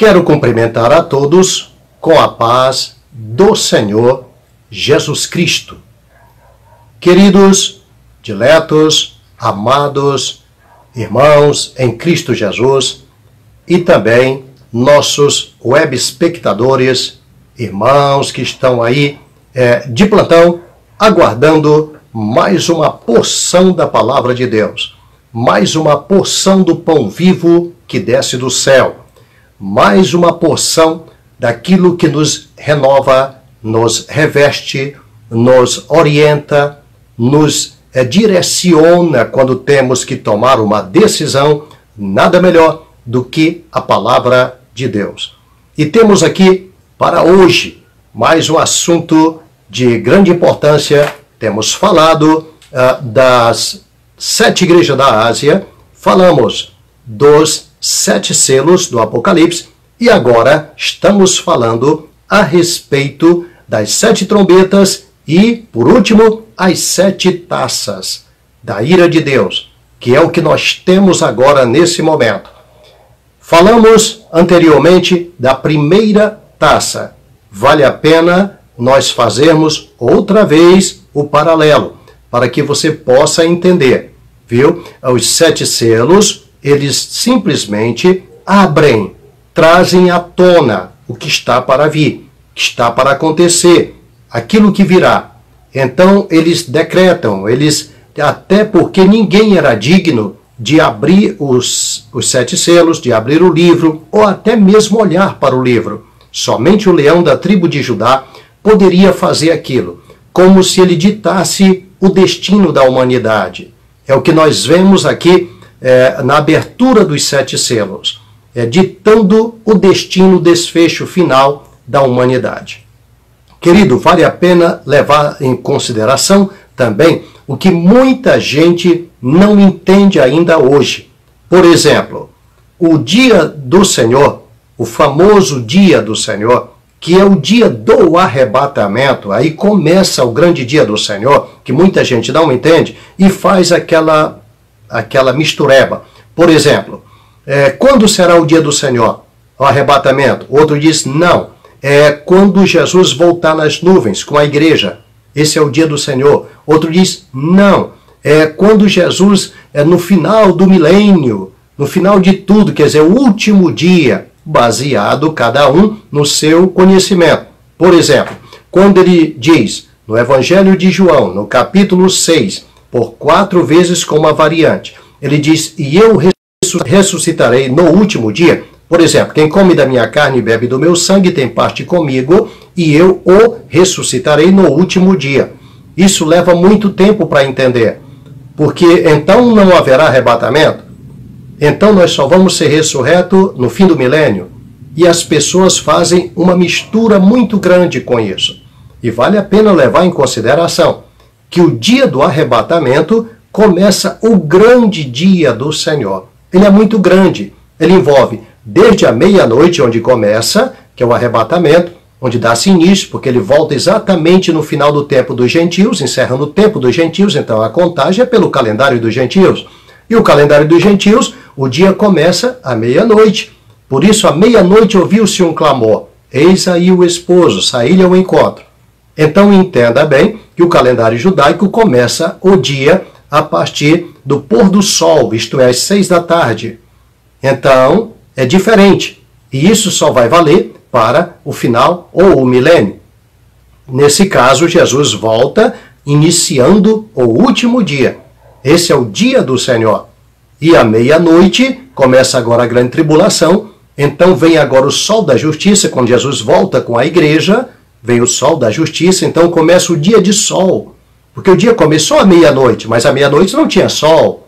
Quero cumprimentar a todos com a paz do Senhor Jesus Cristo. Queridos, diletos, amados irmãos em Cristo Jesus e também nossos web espectadores, irmãos que estão aí de plantão, aguardando mais uma porção da palavra de Deus, mais uma porção do pão vivo que desce do céu, mais uma porção daquilo que nos renova, nos reveste, nos orienta, nos direciona quando temos que tomar uma decisão. Nada melhor do que a palavra de Deus. E temos aqui para hoje mais um assunto de grande importância. Temos falado das 7 igrejas da Ásia, falamos dos 7 selos do Apocalipse e agora estamos falando a respeito das 7 trombetas e, por último, as 7 taças da ira de Deus, que é o que nós temos agora nesse momento. Falamos anteriormente da primeira taça. Vale a pena nós fazermos outra vez o paralelo, para que você possa entender, viu? Os 7 selos, eles simplesmente abrem, trazem à tona o que está para vir, o que está para acontecer, aquilo que virá. Então, eles decretam, até porque ninguém era digno de abrir os 7 selos, de abrir o livro, ou até mesmo olhar para o livro. Somente o leão da tribo de Judá poderia fazer aquilo, como se ele ditasse o destino da humanidade. É o que nós vemos aqui na abertura dos 7 selos, ditando o destino, o desfecho final da humanidade. Querido, vale a pena levar em consideração também o que muita gente não entende ainda hoje. Por exemplo, o dia do Senhor, o famoso dia do Senhor, que é o dia do arrebatamento, aí começa o grande dia do Senhor, que muita gente não entende e faz aquela mistureba. Por exemplo, quando será o dia do Senhor? O arrebatamento. Outro diz, não, é quando Jesus voltar nas nuvens com a igreja. Esse é o dia do Senhor. Outro diz, não, é quando Jesus no final do milênio, no final de tudo, quer dizer, o último dia, baseado cada um no seu conhecimento. Por exemplo, quando ele diz no Evangelho de João, no capítulo 6, por 4 vezes com uma variante, ele diz, e eu ressuscitarei no último dia. Por exemplo, quem come da minha carne e bebe do meu sangue tem parte comigo, e eu o ressuscitarei no último dia. Isso leva muito tempo para entender, porque então não haverá arrebatamento? Então nós só vamos ser ressurretos no fim do milênio? E as pessoas fazem uma mistura muito grande com isso. E vale a pena levar em consideração que o dia do arrebatamento começa o grande dia do Senhor. Ele é muito grande. Ele envolve desde a meia-noite, onde começa, que é o arrebatamento, onde dá-se início, porque ele volta exatamente no final do tempo dos gentios, encerrando o tempo dos gentios, então a contagem é pelo calendário dos gentios. E o calendário dos gentios, o dia começa à meia-noite. Por isso, à meia-noite ouviu-se um clamor, eis aí o esposo, saí-lhe ao encontro. Então entenda bem que o calendário judaico começa o dia a partir do pôr do sol, isto é, às 6 da tarde. Então, é diferente. E isso só vai valer para o final ou o milênio. Nesse caso, Jesus volta iniciando o último dia. Esse é o dia do Senhor. E à meia-noite começa agora a grande tribulação. Então vem agora o sol da justiça, quando Jesus volta com a igreja, vem o sol da justiça, então começa o dia de sol. Porque o dia começou à meia-noite, mas à meia-noite não tinha sol.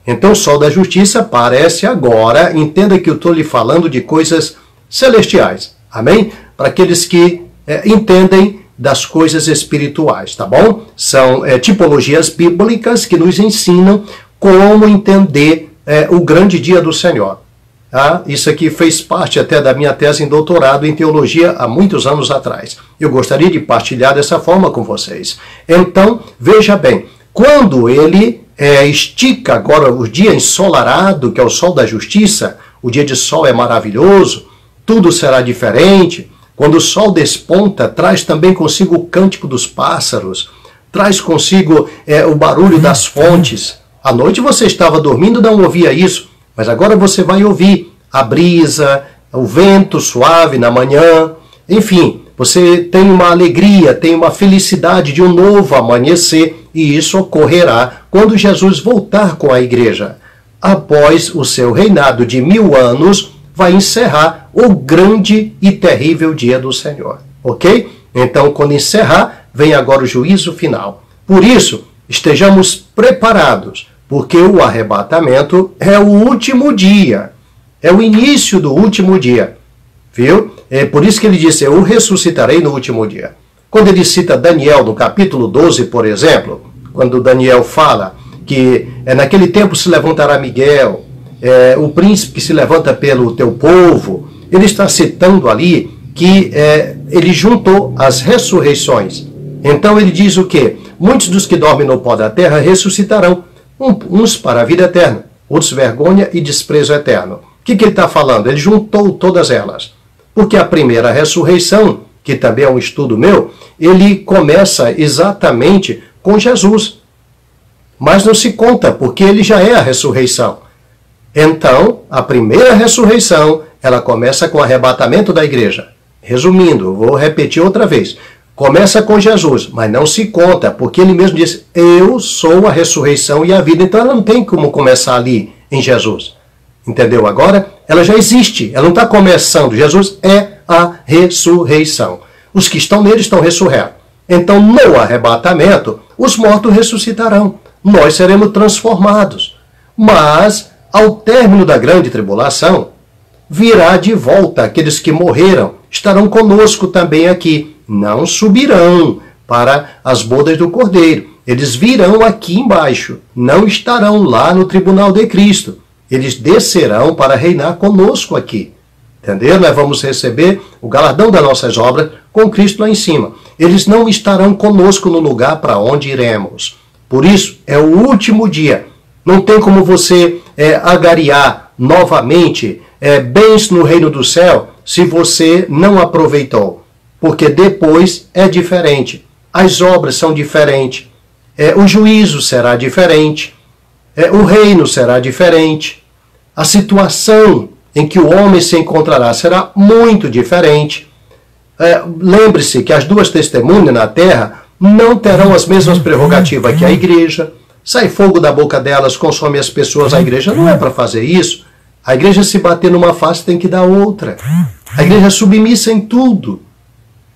Então o sol da justiça aparece agora. Entenda que eu estou lhe falando de coisas celestiais. Amém? Para aqueles que entendem das coisas espirituais, tá bom? São tipologias bíblicas que nos ensinam como entender o grande dia do Senhor. Ah, isso aqui fez parte até da minha tese em doutorado em teologia há muitos anos atrás. Eu gostaria de partilhar dessa forma com vocês. Então, veja bem, quando ele estica agora o dia ensolarado, que é o sol da justiça, o dia de sol é maravilhoso, tudo será diferente. Quando o sol desponta, traz também consigo o cântico dos pássaros, traz consigo o barulho das fontes. À noite você estava dormindo, não ouvia isso, mas agora você vai ouvir a brisa, o vento suave na manhã, enfim, você tem uma alegria, tem uma felicidade de um novo amanhecer, e isso ocorrerá quando Jesus voltar com a igreja. Após o seu reinado de 1000 anos, vai encerrar o grande e terrível dia do Senhor. Ok? Então, quando encerrar, vem agora o juízo final. Por isso, estejamos preparados, porque o arrebatamento é o último dia. É o início do último dia. Viu? É por isso que ele disse, eu ressuscitarei no último dia. Quando ele cita Daniel no capítulo 12, por exemplo, quando Daniel fala que naquele tempo se levantará Miguel, o príncipe que se levanta pelo teu povo, ele está citando ali que ele juntou as ressurreições. Então ele diz o quê? Muitos dos que dormem no pó da terra ressuscitarão, uns para a vida eterna, outros vergonha e desprezo eterno. O que ele está falando? Ele juntou todas elas. Porque a primeira ressurreição, que também é um estudo meu, ele começa exatamente com Jesus. Mas não se conta, porque ele já é a ressurreição. Então, a primeira ressurreição, ela começa com o arrebatamento da igreja. Resumindo, vou repetir outra vez. Começa com Jesus, mas não se conta, porque ele mesmo disse, eu sou a ressurreição e a vida. Então ela não tem como começar ali em Jesus. Entendeu agora? Ela já existe, ela não está começando. Jesus é a ressurreição. Os que estão nele estão ressurretos. Então, no arrebatamento, os mortos ressuscitarão. Nós seremos transformados. Mas, ao término da grande tribulação, virá de volta aqueles que morreram. Estarão conosco também aqui. Não subirão para as bodas do Cordeiro. Eles virão aqui embaixo. Não estarão lá no tribunal de Cristo. Eles descerão para reinar conosco aqui. Entendeu? Nós vamos receber o galardão das nossas obras com Cristo lá em cima. Eles não estarão conosco no lugar para onde iremos. Por isso, é o último dia. Não tem como você agariar novamente bens no reino do céu se você não aproveitou. Porque depois é diferente. As obras são diferentes. O juízo será diferente. O reino será diferente. A situação em que o homem se encontrará será muito diferente. Lembre-se que as duas testemunhas na terra não terão as mesmas prerrogativas que a igreja. Sai fogo da boca delas, consome as pessoas. A igreja não é para fazer isso. A igreja, se bater numa face, tem que dar outra. A igreja é submissa em tudo.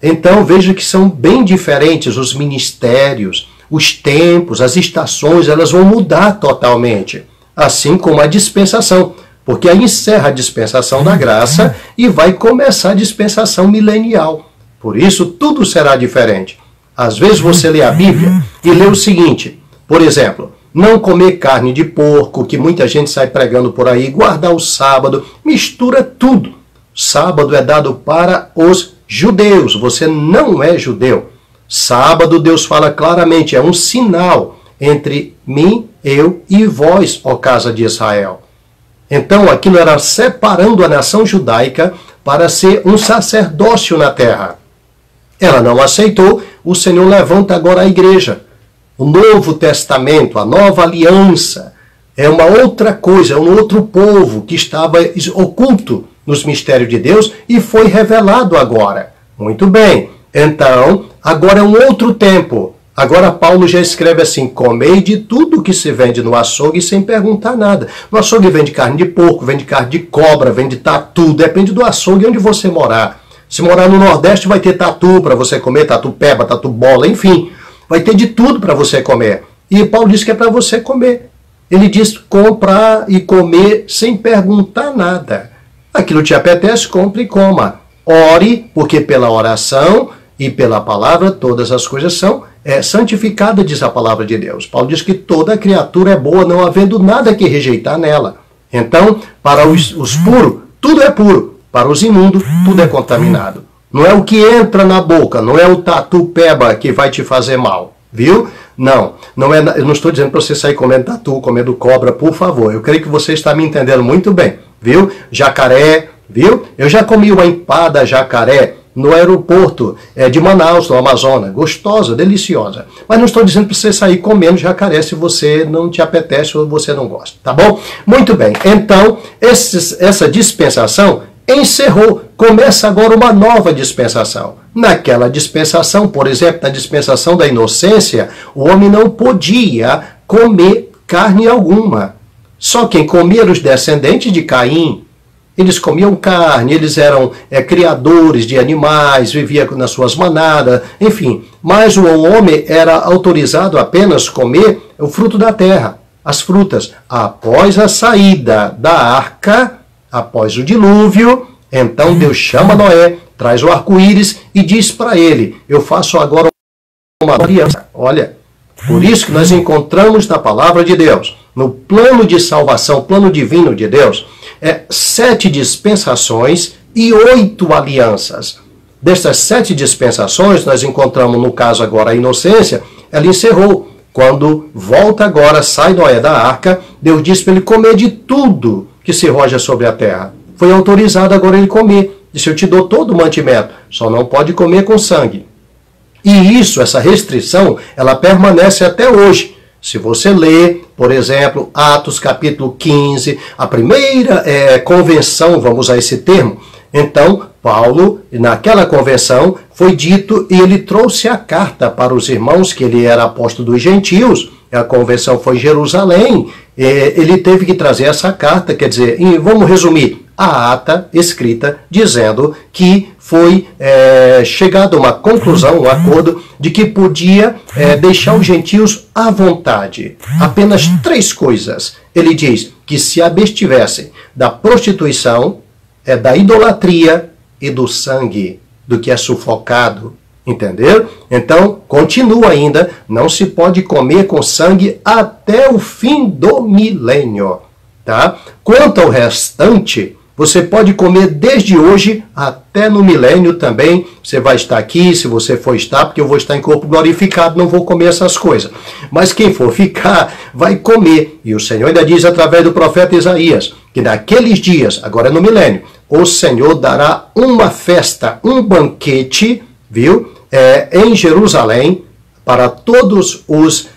Então veja que são bem diferentes os ministérios, os tempos, as estações, elas vão mudar totalmente. Assim como a dispensação, porque aí encerra a dispensação da graça e vai começar a dispensação milenial. Por isso, tudo será diferente. Às vezes você lê a Bíblia e lê o seguinte, por exemplo, não comer carne de porco, que muita gente sai pregando por aí, guardar o sábado, mistura tudo. Sábado é dado para os judeus, você não é judeu. Sábado, Deus fala claramente, é um sinal entre mim, eu e vós, ó casa de Israel. Então, aquilo era separando a nação judaica para ser um sacerdócio na terra. Ela não aceitou, o Senhor levanta agora a igreja. O Novo Testamento, a nova aliança, é uma outra coisa, é um outro povo que estava oculto nos mistérios de Deus e foi revelado agora. Muito bem, então, agora é um outro tempo. Agora Paulo já escreve assim, comei de tudo que se vende no açougue sem perguntar nada. No açougue vende carne de porco, vende carne de cobra, vende tatu, depende do açougue onde você morar. Se morar no Nordeste vai ter tatu para você comer, tatu peba, tatu bola, enfim. Vai ter de tudo para você comer. E Paulo diz que é para você comer. Ele diz comprar e comer sem perguntar nada. Aquilo te apetece, compre e coma. Ore, porque pela oração e pela palavra todas as coisas são santificadas, diz a palavra de Deus. Paulo diz que toda criatura é boa, não havendo nada que rejeitar nela. Então, para os puros, tudo é puro. Para os imundos, tudo é contaminado. Não é o que entra na boca, não é o tatu peba que vai te fazer mal, viu? Não, eu não estou dizendo para você sair comendo tatu, comendo cobra, por favor. Eu creio que você está me entendendo muito bem, viu? Jacaré, viu? Eu já comi uma empada jacaré no aeroporto de Manaus, no Amazonas. Gostosa, deliciosa. Mas não estou dizendo para você sair comendo jacaré se você não te apetece ou você não gosta, tá bom? Muito bem. Então, essa dispensação encerrou. Começa agora uma nova dispensação. Naquela dispensação, por exemplo, na dispensação da inocência, o homem não podia comer carne alguma. Só quem comia eram os descendentes de Caim. Eles comiam carne, eles eram criadores de animais, viviam nas suas manadas, enfim. Mas o homem era autorizado apenas comer o fruto da terra, as frutas. Após a saída da arca, após o dilúvio, então Deus chama Noé, traz o arco-íris e diz para ele, eu faço agora uma aliança. Olha, por isso que nós encontramos na palavra de Deus, no plano de salvação, plano divino de Deus, 7 dispensações e 8 alianças. Destas 7 dispensações, nós encontramos, no caso agora, a inocência, ela encerrou. Quando volta agora, sai Noé da arca, Deus diz para ele comer de tudo que se roja sobre a terra. Foi autorizado agora ele comer. Disse, eu te dou todo o mantimento, só não pode comer com sangue. E isso, essa restrição, ela permanece até hoje. Se você lê, por exemplo, Atos capítulo 15, a primeira convenção, vamos usar esse termo, então Paulo, naquela convenção, foi dito e ele trouxe a carta para os irmãos, que ele era apóstolo dos gentios, a convenção foi em Jerusalém, ele teve que trazer essa carta, quer dizer, vamos resumir, a ata escrita dizendo que foi chegado a uma conclusão, um acordo, de que podia deixar os gentios à vontade. Apenas 3 coisas. Ele diz que se abstivessem da prostituição, da idolatria e do sangue, do que é sufocado. Entenderam? Então, continua ainda, não se pode comer com sangue até o fim do milênio. Tá? Quanto ao restante, você pode comer desde hoje até no milênio também. Você vai estar aqui, se você for estar, porque eu vou estar em corpo glorificado, não vou comer essas coisas. Mas quem for ficar, vai comer. E o Senhor ainda diz através do profeta Isaías, que naqueles dias, agora no milênio, o Senhor dará uma festa, um banquete, viu? Em Jerusalém, para todos os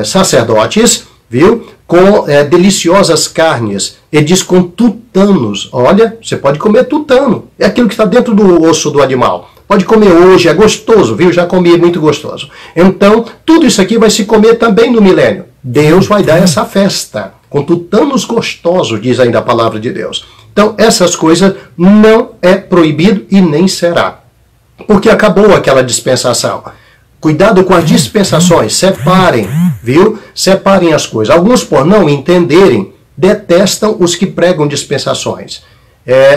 sacerdotes, viu? Com deliciosas carnes, ele diz com tutanos. Olha, você pode comer tutano, é aquilo que está dentro do osso do animal. Pode comer hoje, é gostoso, viu? Já comi, é muito gostoso. Então, tudo isso aqui vai se comer também no milênio. Deus vai dar essa festa, com tutanos gostosos, diz ainda a palavra de Deus. Então, essas coisas não é proibido e nem será. Porque acabou aquela dispensação. Cuidado com as dispensações, separem, viu? Separem as coisas. Alguns, por não entenderem, detestam os que pregam dispensações.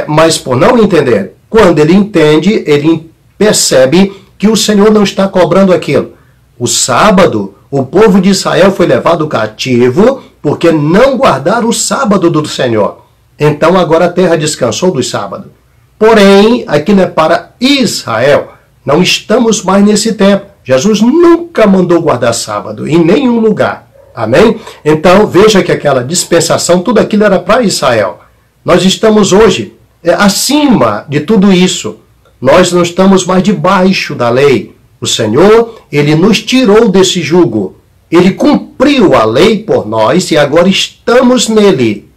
Mas por não entender, quando ele entende, ele percebe que o Senhor não está cobrando aquilo. O sábado, o povo de Israel foi levado cativo porque não guardaram o sábado do Senhor. Então agora a terra descansou do sábado. Porém, aquilo é para Israel. Não estamos mais nesse tempo. Jesus nunca mandou guardar sábado, em nenhum lugar. Amém? Então, veja que aquela dispensação, tudo aquilo era para Israel. Nós estamos hoje acima de tudo isso. Nós não estamos mais debaixo da lei. O Senhor, Ele nos tirou desse jugo. Ele cumpriu a lei por nós e agora estamos nele,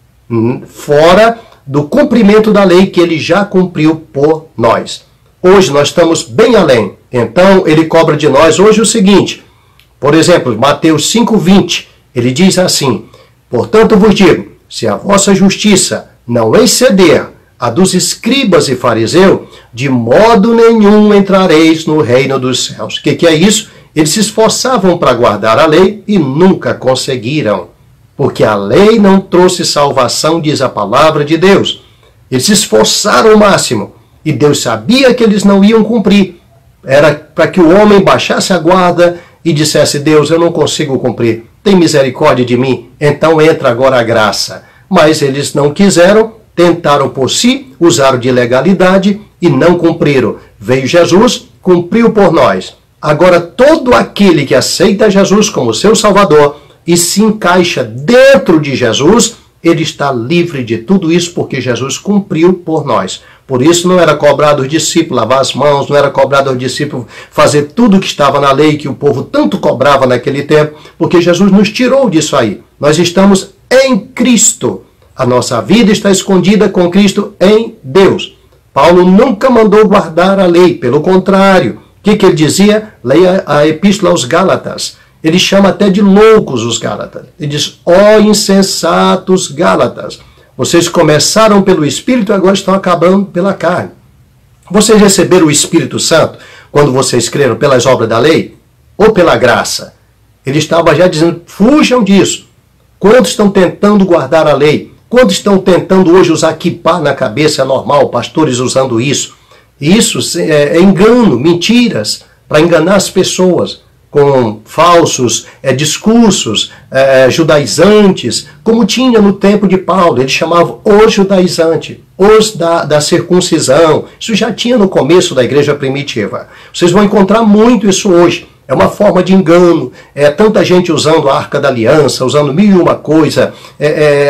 fora do cumprimento da lei que Ele já cumpriu por nós. Hoje nós estamos bem além. Então, ele cobra de nós hoje o seguinte. Por exemplo, Mateus 5:20, ele diz assim, portanto vos digo, se a vossa justiça não exceder a dos escribas e fariseus, de modo nenhum entrareis no reino dos céus. O que é isso? Eles se esforçavam para guardar a lei e nunca conseguiram. Porque a lei não trouxe salvação, diz a palavra de Deus. Eles se esforçaram ao máximo. E Deus sabia que eles não iam cumprir. Era para que o homem baixasse a guarda e dissesse, Deus, eu não consigo cumprir. Tem misericórdia de mim. Então entra agora a graça. Mas eles não quiseram, tentaram por si, usaram de legalidade e não cumpriram. Veio Jesus, cumpriu por nós. Agora todo aquele que aceita Jesus como seu Salvador e se encaixa dentro de Jesus, ele está livre de tudo isso porque Jesus cumpriu por nós. Por isso não era cobrado os discípulos lavar as mãos, não era cobrado aos discípulos fazer tudo o que estava na lei, que o povo tanto cobrava naquele tempo, porque Jesus nos tirou disso aí. Nós estamos em Cristo. A nossa vida está escondida com Cristo em Deus. Paulo nunca mandou guardar a lei, pelo contrário. O que ele dizia? Leia a Epístola aos Gálatas. Ele chama até de loucos os Gálatas. Ele diz, ó insensatos Gálatas, vocês começaram pelo Espírito e agora estão acabando pela carne. Vocês receberam o Espírito Santo quando vocês creram pelas obras da lei ou pela graça? Ele estava já dizendo, fujam disso. Quantos estão tentando guardar a lei? Quantos estão tentando hoje usar kippá na cabeça? É normal, pastores usando isso. Isso é engano, mentiras, para enganar as pessoas, com falsos discursos judaizantes, como tinha no tempo de Paulo. Ele chamava os judaizantes, os da circuncisão. Isso já tinha no começo da igreja primitiva. Vocês vão encontrar muito isso hoje. É uma forma de engano. Tanta gente usando a Arca da Aliança, usando mil e uma coisa,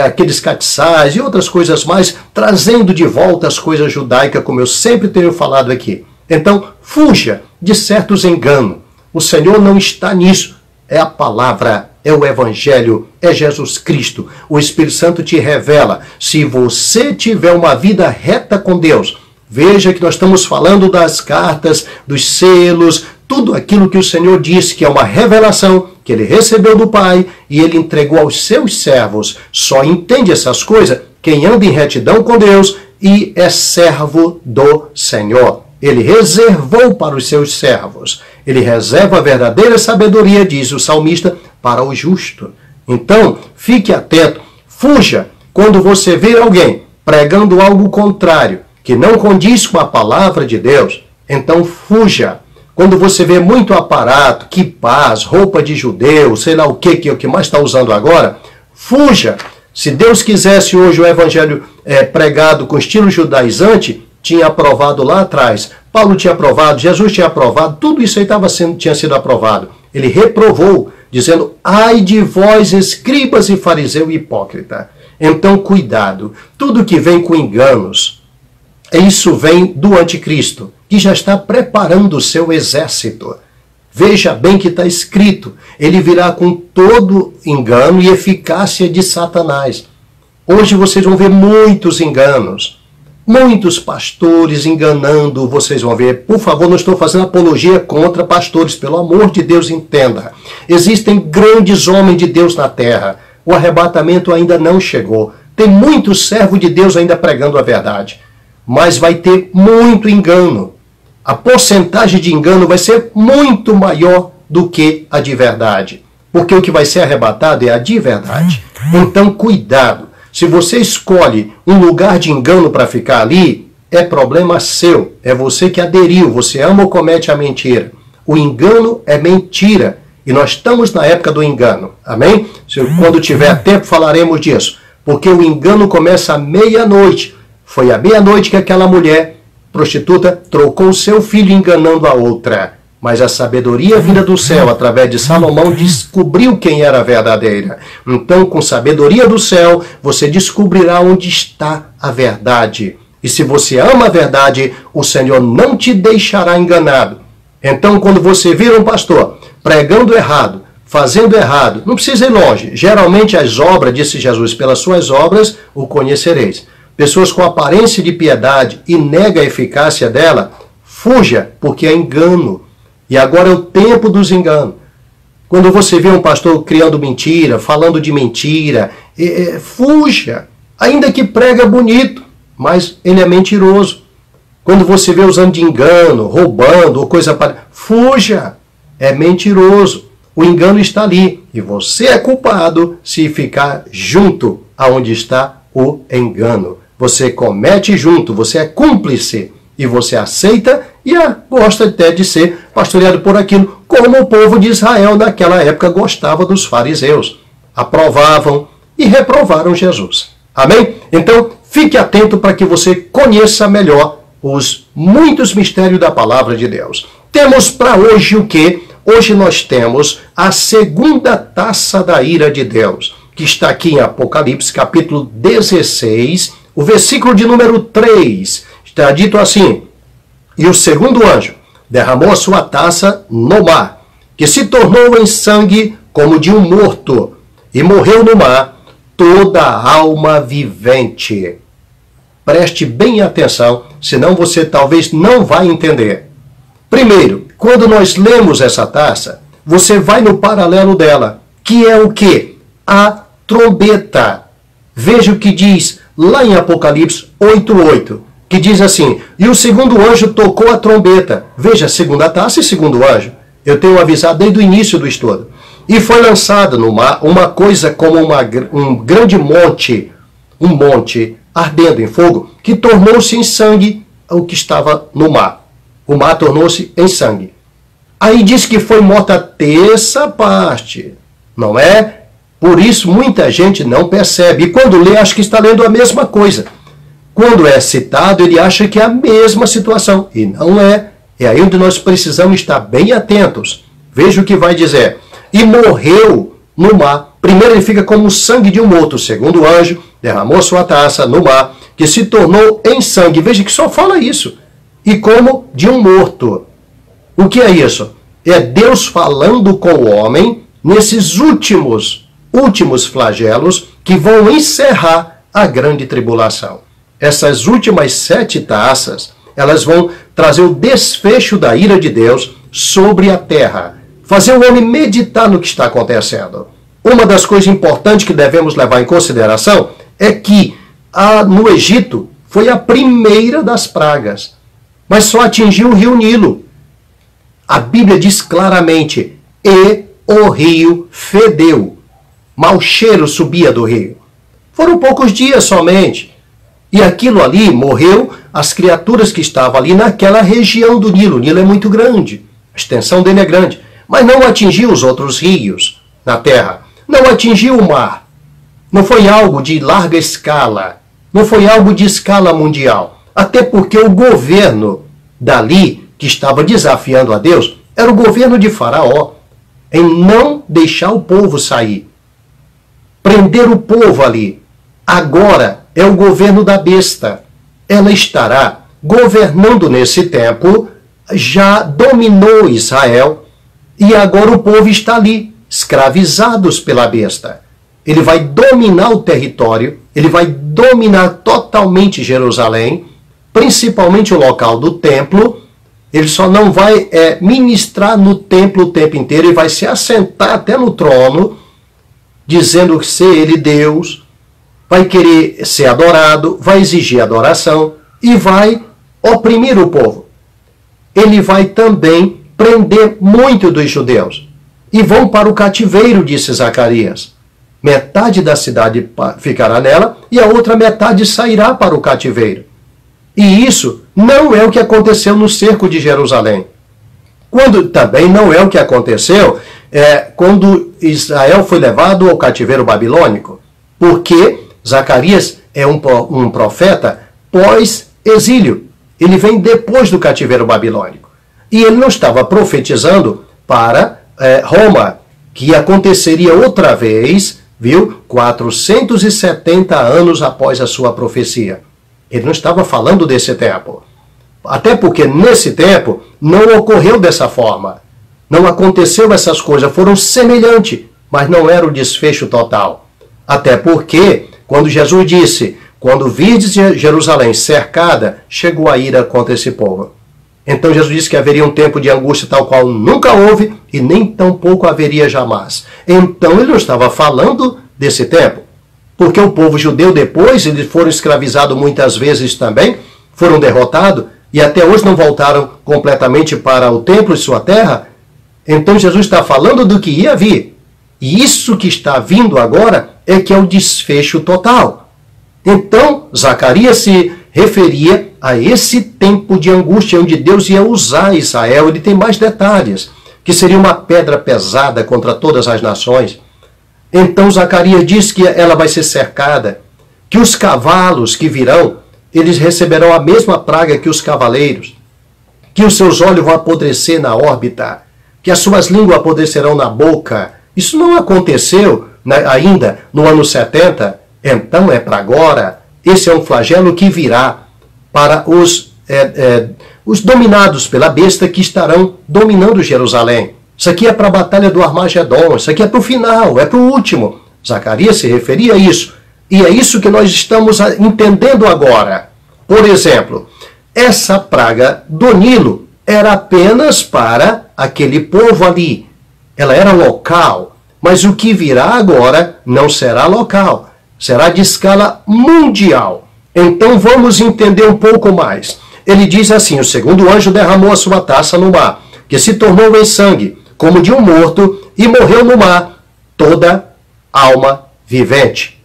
aqueles castiçais e outras coisas mais, trazendo de volta as coisas judaicas, como eu sempre tenho falado aqui. Então, fuja de certos enganos. O Senhor não está nisso. É a palavra, é o Evangelho, é Jesus Cristo. O Espírito Santo te revela. Se você tiver uma vida reta com Deus, veja que nós estamos falando das cartas, dos selos, tudo aquilo que o Senhor disse que é uma revelação que ele recebeu do Pai e ele entregou aos seus servos. Só entende essas coisas quem anda em retidão com Deus e é servo do Senhor. Ele reservou para os seus servos. Ele reserva a verdadeira sabedoria, diz o salmista, para o justo. Então, fique atento, fuja quando você ver alguém pregando algo contrário, que não condiz com a palavra de Deus. Então, fuja. Quando você vê muito aparato, kippás, roupa de judeu, sei lá o que é o que mais está usando agora, fuja. Se Deus quisesse hoje o evangelho pregado com estilo judaizante, tinha aprovado lá atrás. Paulo tinha aprovado, Jesus tinha aprovado, tudo isso aí tinha sido aprovado. Ele reprovou, dizendo, ai de vós, escribas e fariseu hipócrita. Então, cuidado, tudo que vem com enganos, isso vem do anticristo, que já está preparando o seu exército. Veja bem que está escrito, ele virá com todo engano e eficácia de Satanás. Hoje vocês vão ver muitos enganos. Muitos pastores enganando, vocês vão ver. Por favor, não estou fazendo apologia contra pastores, pelo amor de Deus, entenda. Existem grandes homens de Deus na terra. O arrebatamento ainda não chegou. Tem muitos servos de Deus ainda pregando a verdade. Mas vai ter muito engano. A porcentagem de engano vai ser muito maior do que a de verdade. Porque o que vai ser arrebatado é a de verdade. Então, cuidado. Se você escolhe um lugar de engano para ficar ali, é problema seu. É você que aderiu. Você ama ou comete a mentira. O engano é mentira. E nós estamos na época do engano. Amém? Quando tiver tempo falaremos disso. Porque o engano começa à meia-noite. Foi à meia-noite que aquela mulher prostituta trocou seu filho enganando a outra. Mas a sabedoria vinda do céu, através de Salomão, descobriu quem era a verdadeira. Então, com sabedoria do céu, você descobrirá onde está a verdade. E se você ama a verdade, o Senhor não te deixará enganado. Então, quando você vir um pastor pregando errado, fazendo errado, não precisa ir longe. Geralmente as obras, disse Jesus, pelas suas obras o conhecereis. Pessoas com aparência de piedade e nega a eficácia dela, fuja, porque é engano. E agora é o tempo dos enganos. Quando você vê um pastor criando mentira, falando de mentira, fuja. Ainda que prega bonito, mas ele é mentiroso. Quando você vê usando de engano, roubando ou coisa para... fuja. É mentiroso. O engano está ali. E você é culpado se ficar junto aonde está o engano. Você comete junto, você é cúmplice. E você aceita e gosta até de ser pastoreado por aquilo, como o povo de Israel naquela época gostava dos fariseus. Aprovavam e reprovaram Jesus. Amém? Então, fique atento para que você conheça melhor os muitos mistérios da palavra de Deus. Temos para hoje o quê? Hoje nós temos a segunda taça da ira de Deus. que está aqui em Apocalipse, capítulo 16, o versículo de número 3. Está dito assim: e o segundo anjo derramou a sua taça no mar, que se tornou em sangue como de um morto, e morreu no mar toda alma vivente. Preste bem atenção, senão você talvez não vai entender. Primeiro, quando nós lemos essa taça, você vai no paralelo dela, que é o quê? A trombeta. Veja o que diz lá em Apocalipse 8:8, que diz assim: e o segundo anjo tocou a trombeta. Veja, segunda taça e segundo anjo. Eu tenho avisado desde o início do estudo. E foi lançada no mar uma coisa como um grande monte, um monte ardendo em fogo, que tornou-se em sangue o que estava no mar. O mar tornou-se em sangue. Aí diz que foi morta a terça parte, não é? Por isso muita gente não percebe. E quando lê, acha que está lendo a mesma coisa. Quando é citado, ele acha que é a mesma situação. E não é. É aí onde nós precisamos estar bem atentos. Veja o que vai dizer. E morreu no mar. Primeiro ele fica como o sangue de um morto. O segundo anjo derramou sua taça no mar, que se tornou em sangue. Veja que só fala isso. E como de um morto. O que é isso? É Deus falando com o homem nesses últimos flagelos que vão encerrar a grande tribulação. Essas últimas 7 taças, elas vão trazer o desfecho da ira de Deus sobre a terra. Fazer o homem meditar no que está acontecendo. Uma das coisas importantes que devemos levar em consideração é que no Egito foi a primeira das pragas, mas só atingiu o rio Nilo. A Bíblia diz claramente: e o rio fedeu. Mau cheiro subia do rio. Foram poucos dias somente. E aquilo ali morreu as criaturas que estavam ali naquela região do Nilo. O Nilo é muito grande, a extensão dele é grande, mas não atingiu os outros rios na terra. Não atingiu o mar. Não foi algo de larga escala. Não foi algo de escala mundial. Até porque o governo dali, que estava desafiando a Deus, era o governo de Faraó, em não deixar o povo sair. Prender o povo ali. Agora é o governo da besta. Ela estará governando nesse tempo, já dominou Israel, e agora o povo está ali, escravizados pela besta. Ele vai dominar o território, ele vai dominar totalmente Jerusalém, principalmente o local do templo. Ele só não vai ministrar no templo o tempo inteiro, ele vai se assentar até no trono, dizendo ser ele Deus, vai querer ser adorado, vai exigir adoração e vai oprimir o povo. Ele vai também prender muito dos judeus. E vão para o cativeiro, disse Zacarias. Metade da cidade ficará nela e a outra metade sairá para o cativeiro. E isso não é o que aconteceu no cerco de Jerusalém. Também não é o que aconteceu quando Israel foi levado ao cativeiro babilônico. Porque Zacarias é um profeta pós-exílio. Ele vem depois do cativeiro babilônico. E ele não estava profetizando para Roma, que aconteceria outra vez, 470 anos após a sua profecia. Ele não estava falando desse tempo. Até porque nesse tempo não ocorreu dessa forma. Não aconteceu essas coisas, foram semelhantes, mas não era o desfecho total. Até porque, quando Jesus disse, quando virdes Jerusalém cercada, chegou a ira contra esse povo. Então Jesus disse que haveria um tempo de angústia tal qual nunca houve e nem tampouco haveria jamais. Então ele não estava falando desse tempo. Porque o povo judeu depois, eles foram escravizados muitas vezes também, foram derrotados e até hoje não voltaram completamente para o templo e sua terra. Então Jesus está falando do que ia vir. E isso que está vindo agora é que é o desfecho total. Então Zacarias se referia a esse tempo de angústia onde Deus ia usar Israel. Ele tem mais detalhes, que seria uma pedra pesada contra todas as nações. Então Zacarias diz que ela vai ser cercada, que os cavalos que virão, eles receberão a mesma praga que os cavaleiros, que os seus olhos vão apodrecer na órbita, que as suas línguas apodrecerão na boca. Isso não aconteceu ainda no ano 70, então é para agora. Esse é um flagelo que virá para os dominados pela besta que estarão dominando Jerusalém. Isso aqui é para a batalha do Armagedon, isso aqui é para o final, é para o último. Zacarias se referia a isso. E é isso que nós estamos entendendo agora. Por exemplo, essa praga do Nilo era apenas para aquele povo ali. Ela era local. Mas o que virá agora não será local. Será de escala mundial. Então vamos entender um pouco mais. Ele diz assim: o segundo anjo derramou a sua taça no mar, que se tornou em sangue, como de um morto, e morreu no mar toda alma vivente.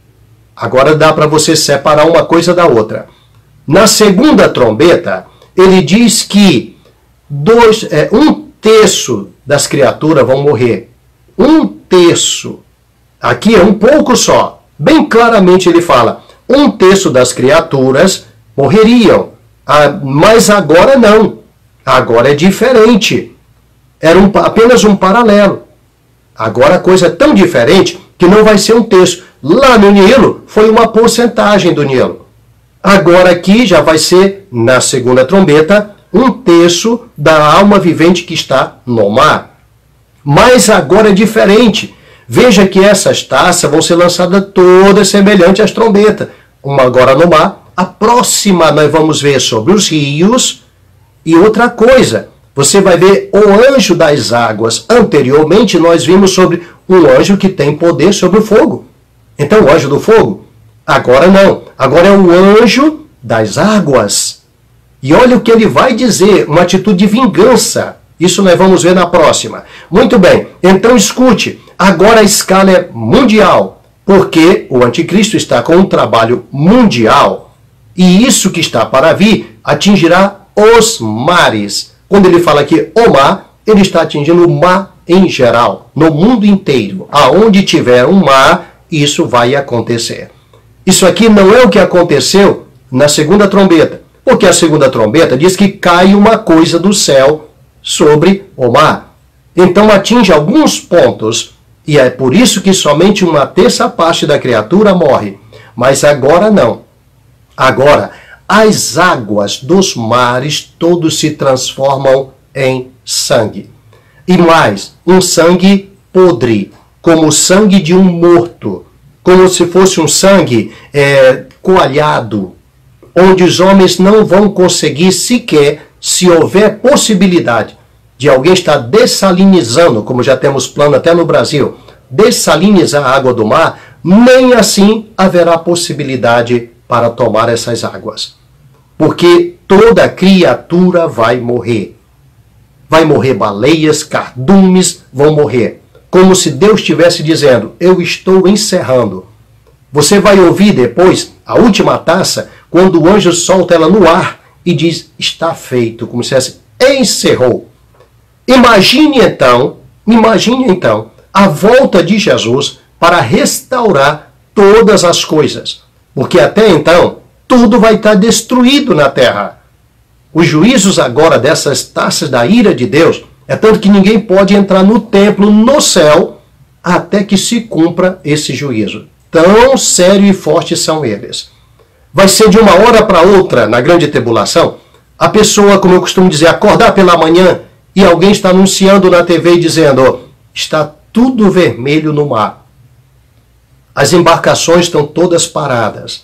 Agora dá para você separar uma coisa da outra. Na segunda trombeta, ele diz que um terço das criaturas vão morrer. Um terço. Aqui é um pouco só. Bem claramente ele fala: um terço das criaturas morreriam. Mas agora não. Agora é diferente. Era apenas um paralelo. Agora a coisa é tão diferente que não vai ser um terço. Lá no Nilo foi uma porcentagem do Nilo. Agora aqui já vai ser, na segunda trombeta, um terço da alma vivente que está no mar. Mas agora é diferente. Veja que essas taças vão ser lançadas todas semelhantes às trombetas. Uma agora no mar. A próxima nós vamos ver sobre os rios. E outra coisa, você vai ver o anjo das águas. Anteriormente nós vimos sobre um anjo que tem poder sobre o fogo. Então o anjo do fogo, agora não. Agora é o anjo das águas. E olha o que ele vai dizer, uma atitude de vingança. Isso nós vamos ver na próxima. Muito bem, então escute. Agora a escala é mundial, porque o anticristo está com um trabalho mundial. E isso que está para vir atingirá os mares. Quando ele fala aqui o mar, ele está atingindo o mar em geral, no mundo inteiro. Aonde tiver um mar, isso vai acontecer. Isso aqui não é o que aconteceu na segunda trombeta, porque a segunda trombeta diz que cai uma coisa do céu sobre o mar. Então atinge alguns pontos, e é por isso que somente uma terça parte da criatura morre. Mas agora não. Agora, as águas dos mares todos se transformam em sangue. E mais, um sangue podre, como o sangue de um morto, como se fosse um sangue coalhado, onde os homens não vão conseguir sequer, se houver possibilidade de alguém estar dessalinizando, como já temos plano até no Brasil, dessalinizar a água do mar, nem assim haverá possibilidade para tomar essas águas. Porque toda criatura vai morrer. Vai morrer baleias, cardumes, vão morrer. Como se Deus estivesse dizendo: eu estou encerrando. Você vai ouvir depois a última taça, quando o anjo solta ela no ar e diz: está feito, como se dissesse: encerrou. Imagine então a volta de Jesus para restaurar todas as coisas. Porque até então, tudo vai estar destruído na terra. Os juízos agora dessas taças da ira de Deus, é tanto que ninguém pode entrar no templo, no céu, até que se cumpra esse juízo. Tão sério e forte são eles. Vai ser de uma hora para outra, na grande tribulação, a pessoa, como eu costumo dizer, acordar pela manhã e alguém está anunciando na TV e dizendo: está tudo vermelho no mar. As embarcações estão todas paradas.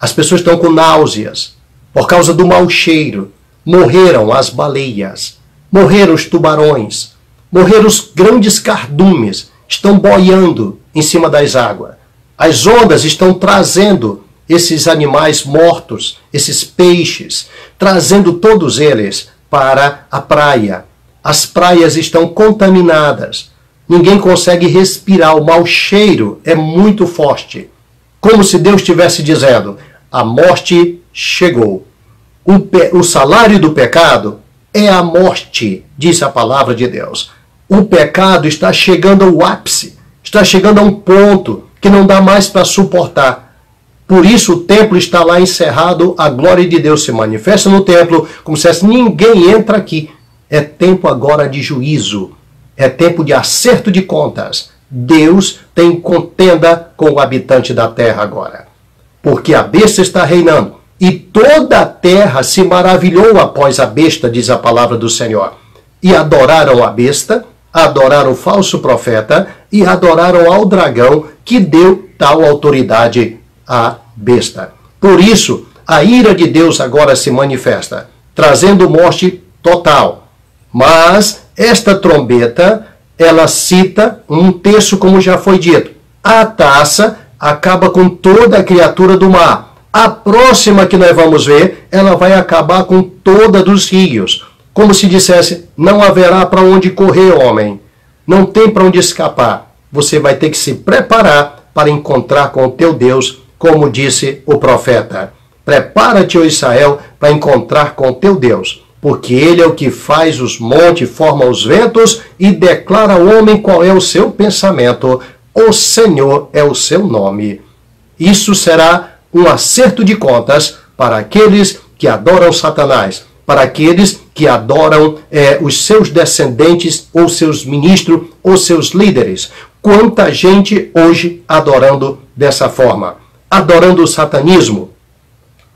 As pessoas estão com náuseas por causa do mau cheiro. Morreram as baleias, morreram os tubarões, morreram os grandes cardumes, estão boiando em cima das águas. As ondas estão trazendo esses animais mortos, esses peixes, trazendo todos eles para a praia. As praias estão contaminadas. Ninguém consegue respirar, o mau cheiro é muito forte. Como se Deus estivesse dizendo: a morte chegou. O salário do pecado é a morte, diz a palavra de Deus. O pecado está chegando ao ápice, está chegando a um ponto que não dá mais para suportar. Por isso o templo está lá encerrado, a glória de Deus se manifesta no templo, como se fosse: ninguém entra aqui. É tempo agora de juízo. É tempo de acerto de contas. Deus tem contenda com o habitante da terra agora. Porque a besta está reinando. E toda a terra se maravilhou após a besta, diz a palavra do Senhor. E adoraram a besta, adoraram o falso profeta e adoraram ao dragão que deu tal autoridade à besta. Por isso, a ira de Deus agora se manifesta, trazendo morte total. Mas esta trombeta, ela cita um texto como já foi dito. A taça acaba com toda a criatura do mar. A próxima que nós vamos ver, ela vai acabar com toda dos rios. Como se dissesse, não haverá para onde correr, homem. Não tem para onde escapar. Você vai ter que se preparar para encontrar com o teu Deus, como disse o profeta. Prepara-te, ó Israel, para encontrar com o teu Deus. Porque ele é o que faz os montes, forma os ventos e declara ao homem qual é o seu pensamento. O Senhor é o seu nome. Isso será um acerto de contas para aqueles que adoram Satanás, para aqueles que adoram os seus descendentes, ou seus ministros, ou seus líderes. Quanta gente hoje adorando dessa forma, adorando o satanismo,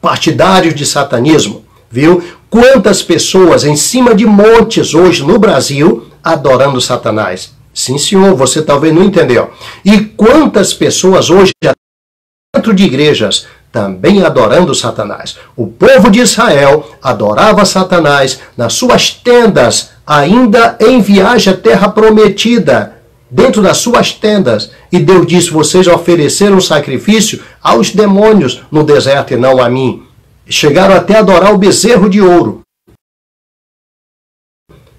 partidários de satanismo, viu? Quantas pessoas em cima de montes hoje no Brasil adorando Satanás. Sim, senhor, você talvez não entendeu. E quantas pessoas hoje dentro de igrejas também adorando Satanás. O povo de Israel adorava Satanás nas suas tendas, ainda em viagem à terra prometida, dentro das suas tendas. E Deus disse, vocês ofereceram sacrifício aos demônios no deserto e não a mim. Chegaram até a adorar o bezerro de ouro.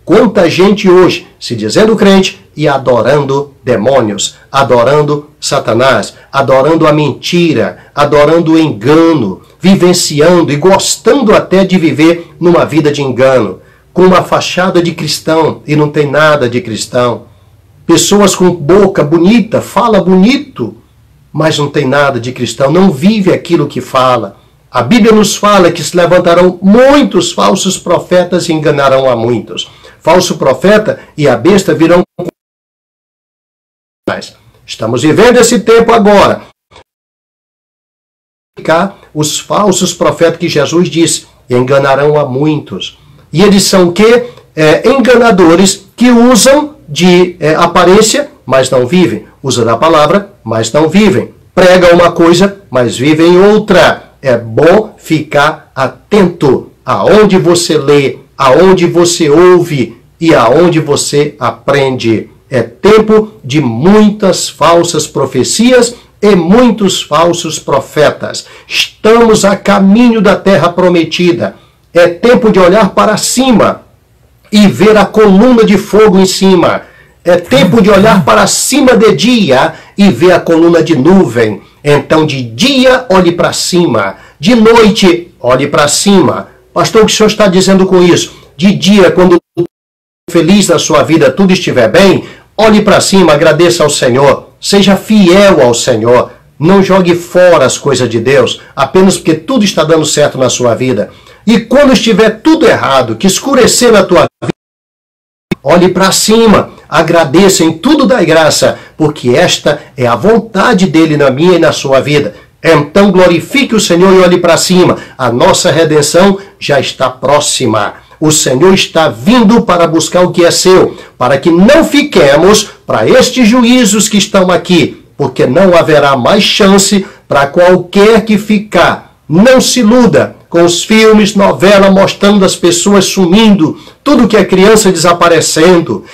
Quanta gente hoje se dizendo crente e adorando demônios, adorando Satanás, adorando a mentira, adorando o engano, vivenciando e gostando até de viver numa vida de engano, com uma fachada de cristão e não tem nada de cristão. Pessoas com boca bonita, fala bonito, mas não tem nada de cristão, não vive aquilo que fala. A Bíblia nos fala que se levantarão muitos falsos profetas e enganarão a muitos. Falso profeta e a besta virão. Estamos vivendo esse tempo agora. Os falsos profetas que Jesus disse enganarão a muitos. E eles são o quê? Enganadores que usam de aparência, mas não vivem. Usam a palavra, mas não vivem. Pregam uma coisa, mas vivem outra. É bom ficar atento aonde você lê, aonde você ouve e aonde você aprende. É tempo de muitas falsas profecias e muitos falsos profetas. Estamos a caminho da terra prometida. É tempo de olhar para cima e ver a coluna de fogo em cima. É tempo de olhar para cima de dia e ver a coluna de nuvem. Então, de dia, olhe para cima. De noite, olhe para cima. Pastor, o que o senhor está dizendo com isso? De dia, quando feliz na sua vida, tudo estiver bem, olhe para cima, agradeça ao Senhor. Seja fiel ao Senhor. Não jogue fora as coisas de Deus, apenas porque tudo está dando certo na sua vida. E quando estiver tudo errado, que escurecer na tua vida, olhe para cima, agradeça, em tudo dai graça, porque esta é a vontade dele na minha e na sua vida. Então glorifique o Senhor e olhe para cima. A nossa redenção já está próxima. O Senhor está vindo para buscar o que é seu, para que não fiquemos para estes juízos que estão aqui, porque não haverá mais chance para qualquer que ficar. Não se iluda com os filmes, novela, mostrando as pessoas sumindo, tudo que é criança desaparecendo,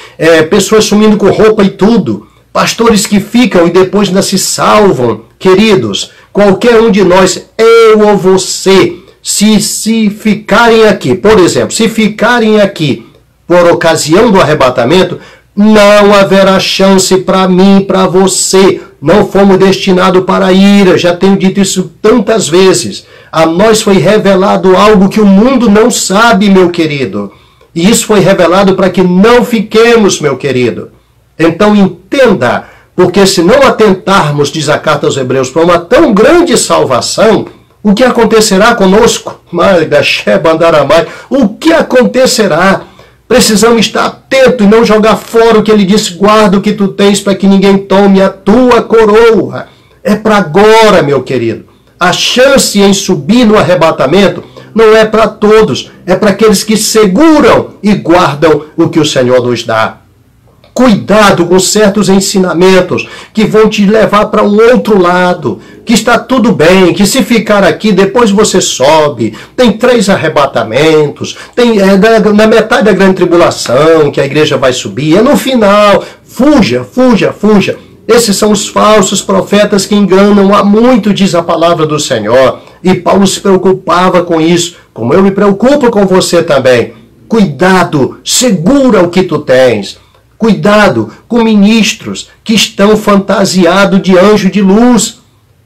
pessoas sumindo com roupa e tudo, pastores que ficam e depois ainda se salvam. Queridos, qualquer um de nós, eu ou você, se ficarem aqui, por exemplo, se ficarem aqui por ocasião do arrebatamento, não haverá chance para mim, para você. Não fomos destinados para a ira, já tenho dito isso tantas vezes. A nós foi revelado algo que o mundo não sabe, meu querido. E isso foi revelado para que não fiquemos, meu querido. Então entenda, porque se não atentarmos, diz a carta aos Hebreus, para uma tão grande salvação, o que acontecerá conosco? O que acontecerá? Precisamos estar atentos e não jogar fora o que ele disse: guarda o que tu tens para que ninguém tome a tua coroa. É para agora, meu querido. A chance em subir no arrebatamento não é para todos, é para aqueles que seguram e guardam o que o Senhor nos dá. Cuidado com certos ensinamentos que vão te levar para um outro lado, que está tudo bem, que se ficar aqui depois você sobe. Tem 3 arrebatamentos, na metade da grande tribulação que a igreja vai subir, é no final. Fuja, fuja, fuja. Esses são os falsos profetas que enganam há muito, diz a palavra do Senhor. E Paulo se preocupava com isso, como eu me preocupo com você também. Cuidado, segura o que tu tens. Cuidado com ministros que estão fantasiados de anjo de luz,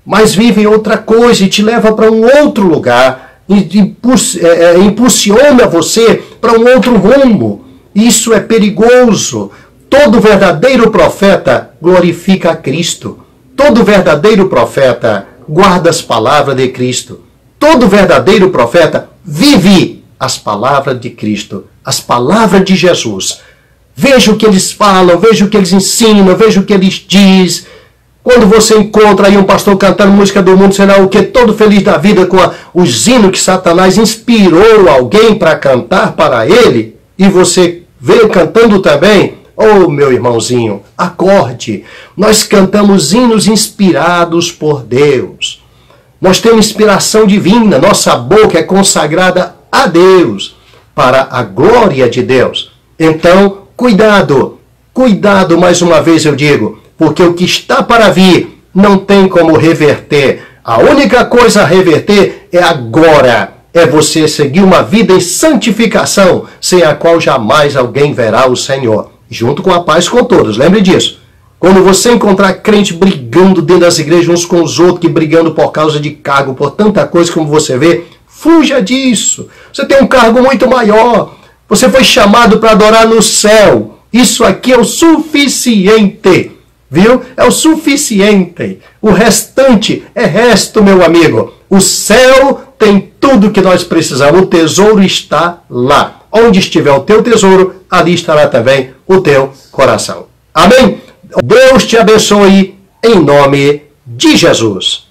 mas vivem outra coisa e te levam para um outro lugar, impulsiona você para um outro rumo. Isso é perigoso. Todo verdadeiro profeta glorifica a Cristo. Todo verdadeiro profeta guarda as palavras de Cristo. Todo verdadeiro profeta vive as palavras de Cristo, as palavras de Jesus. Veja o que eles falam, veja o que eles ensinam, veja o que eles dizem. Quando você encontra aí um pastor cantando música do mundo, sei lá o que, todo feliz da vida com os hinos que Satanás inspirou alguém para cantar para ele, e você vê cantando também, oh meu irmãozinho, acorde. Nós cantamos hinos inspirados por Deus. Nós temos inspiração divina, nossa boca é consagrada a Deus, para a glória de Deus. Então, cuidado, cuidado, mais uma vez eu digo, porque o que está para vir não tem como reverter. A única coisa a reverter é agora. É você seguir uma vida em santificação, sem a qual jamais alguém verá o Senhor. Junto com a paz com todos, lembre disso. Quando você encontrar crente brigando dentro das igrejas uns com os outros, que brigando por causa de cargo, por tanta coisa como você vê, fuja disso. Você tem um cargo muito maior. Você foi chamado para adorar no céu. Isso aqui é o suficiente. Viu? É o suficiente. O restante é resto, meu amigo. O céu tem tudo que nós precisamos. O tesouro está lá. Onde estiver o teu tesouro, ali estará também o teu coração. Amém? Deus te abençoe em nome de Jesus.